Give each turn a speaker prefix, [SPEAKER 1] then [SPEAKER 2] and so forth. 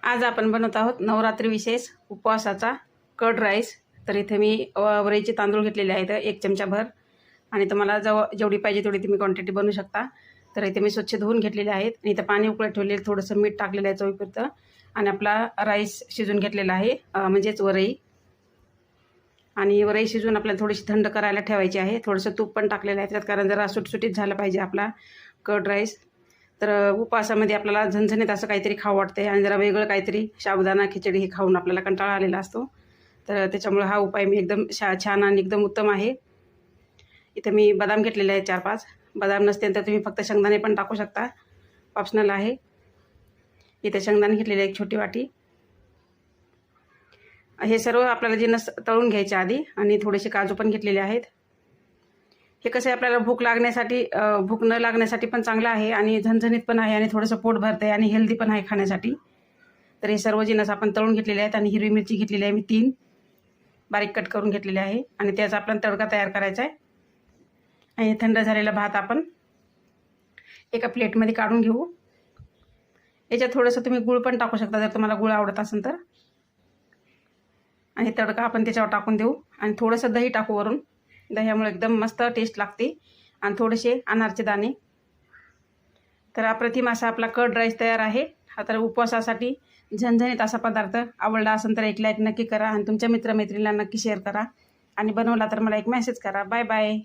[SPEAKER 1] आज आपण बनवत आहोत नवरात्री विशेष उपवासाचा कर्ड राईस। तर इथे मी वरईचे तांदूळ घेतलेले आहेत 1 चमचाभर आणि तुम्हाला जेवढी पाहिजे तेवढी तुम्ही क्वांटिटी बनवू शकता। तर इथे मी स्वच्छ धुवून घेतलेले आहेत आणि इथे पाणी उकळत ठेवलेलं, थोडंसं मीठ टाकलेलं आहे चवीपुरतं आणि आपला राईस शिजून घेतलेला आहे, म्हणजेच वरई। आणि वरई शिजून आपल्याला थोडीशी थंड करायला ठेवायची आहे। थोडंसं तूप पण टाकलेलं आहे त्यात, कारण जरा सुटसुटीत झालं पाहिजे आपला कर्ड राईस। तर उपवासामध्ये आपल्याला झणझणीत असं काहीतरी खावं वाटते आणि जरा वेगळं काहीतरी, साबुदाणा खिचडी हे खाऊन आपल्याला कंटाळा आलेला असतो। तर त्याच्यामुळे हा उपाय मी एकदम छान आणि एकदम उत्तम आहे। इथे मी बदाम घेतलेले आहेत 4-5। बदाम नसतील तर तुम्ही फक्त शेंगदाणे पण टाकू शकता, ऑप्शनल आहे। इथे शेंगदाणे घेतलेले 1 छोटी वाटी। हे सर्व आपल्याला जिन्नस तळून घ्यायचे आधी, आणि थोडेसे काजू पण घेतलेले आहेत। हे कसं आहे, आपल्याला भूक न लागण्यासाठी पण चांगलं आहे आणि झणझणीत पण आहे आणि थोडंसं पोट भरते आणि हेल्दी पण आहे खाण्यासाठी। तर हे सर्व जिन्नस आपण तळून घेतलेले आहेत आणि हिरवी मिरची घेतलेली आहे मी 3 बारीक कट करून घेतलेली आहे आणि त्याचा आपल्याला तडका तयार करायचा आहे। आणि थंड झालेला भात आपण एका प्लेटमध्ये काढून घेऊ। याच्यात थोडंसं तुम्ही गूळ पण टाकू शकता जर तुम्हाला गूळ आवडत असेल तर। आणि तडका आपण त्याच्यावर टाकून देऊ आणि थोडंसं दही टाकू वरून। दह्यामुळे एकदम मस्त टेस्ट लागते आणि थोडेसे अनारचे दाणे। तर अप्रतिम असा आपला कर्ड राईस तयार आहे। हा तर उपवासासाठी झणझणीत असा पदार्थ आवडला असेल तर एक लाईक नक्की करा आणि तुमच्या मित्रमैत्रिणींना नक्की शेअर करा आणि बनवला तर मला एक मेसेज करा। Bye bye.